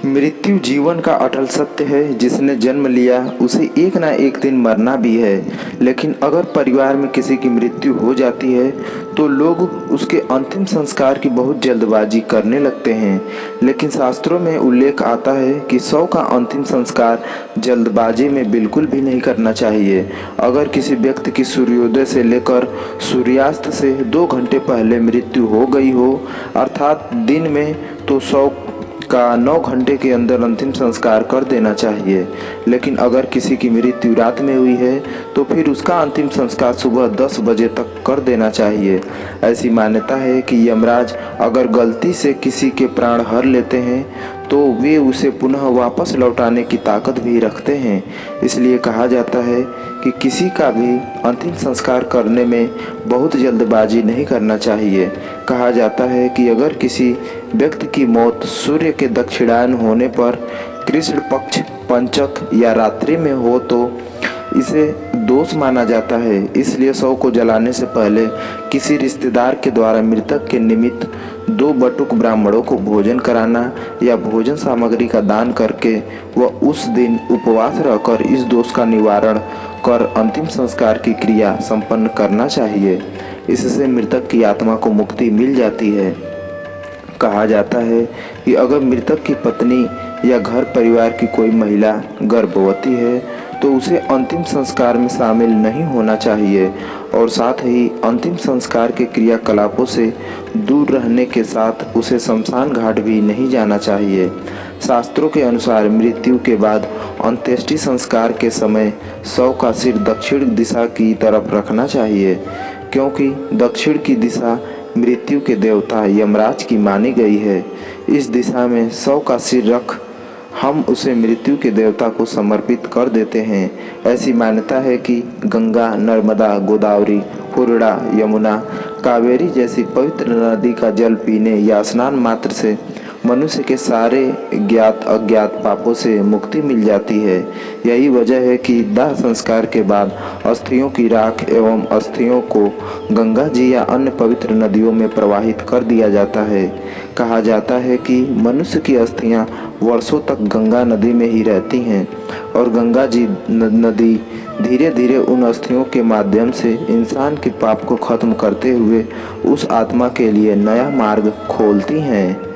मृत्यु जीवन का अटल सत्य है। जिसने जन्म लिया उसे एक ना एक दिन मरना भी है। लेकिन अगर परिवार में किसी की मृत्यु हो जाती है तो लोग उसके अंतिम संस्कार की बहुत जल्दबाजी करने लगते हैं। लेकिन शास्त्रों में उल्लेख आता है कि शव का अंतिम संस्कार जल्दबाजी में बिल्कुल भी नहीं करना चाहिए। अगर किसी व्यक्ति की सूर्योदय से लेकर सूर्यास्त से 2 घंटे पहले मृत्यु हो गई हो, अर्थात दिन में, तो शव का 9 घंटे के अंदर अंतिम संस्कार कर देना चाहिए। लेकिन अगर किसी की मृत्यु रात में हुई है तो फिर उसका अंतिम संस्कार सुबह 10 बजे तक कर देना चाहिए। ऐसी मान्यता है कि यमराज अगर गलती से किसी के प्राण हर लेते हैं तो वे उसे पुनः वापस लौटाने की ताकत भी रखते हैं। इसलिए कहा जाता है कि किसी का भी अंतिम संस्कार करने में बहुत जल्दबाजी नहीं करना चाहिए। कहा जाता है कि अगर किसी व्यक्ति की मौत सूर्य के दक्षिणायन होने पर कृष्ण पक्ष पंचक या रात्रि में हो तो इसे दोष माना जाता है। इसलिए शव को जलाने से पहले किसी रिश्तेदार के द्वारा मृतक के निमित्त 2 बटुक ब्राह्मणों को भोजन कराना या भोजन सामग्री का दान करके वह उस दिन उपवास रहकर इस दोष का निवारण कर अंतिम संस्कार की क्रिया संपन्न करना चाहिए। इससे मृतक की आत्मा को मुक्ति मिल जाती है। कहा जाता है कि अगर मृतक की पत्नी या घर परिवार की कोई महिला गर्भवती है तो उसे अंतिम संस्कार में शामिल नहीं होना चाहिए और साथ ही अंतिम संस्कार के क्रियाकलापों से दूर रहने के साथ उसे शमशान घाट भी नहीं जाना चाहिए। शास्त्रों के अनुसार मृत्यु के बाद अंत्येष्टि संस्कार के समय शव का सिर दक्षिण दिशा की तरफ रखना चाहिए, क्योंकि दक्षिण की दिशा मृत्यु के देवता यमराज की मानी गई है। इस दिशा में शव का सिर रख हम उसे मृत्यु के देवता को समर्पित कर देते हैं। ऐसी मान्यता है कि गंगा, नर्मदा, गोदावरी, पूर्णा, यमुना, कावेरी जैसी पवित्र नदी का जल पीने या स्नान मात्र से मनुष्य के सारे ज्ञात अज्ञात पापों से मुक्ति मिल जाती है। यही वजह है कि दाह संस्कार के बाद अस्थियों की राख एवं अस्थियों को गंगा जी या अन्य पवित्र नदियों में प्रवाहित कर दिया जाता है। कहा जाता है कि मनुष्य की अस्थियां वर्षों तक गंगा नदी में ही रहती हैं और गंगा जी नदी धीरे धीरे उन अस्थियों के माध्यम से इंसान के पाप को खत्म करते हुए उस आत्मा के लिए नया मार्ग खोलती हैं।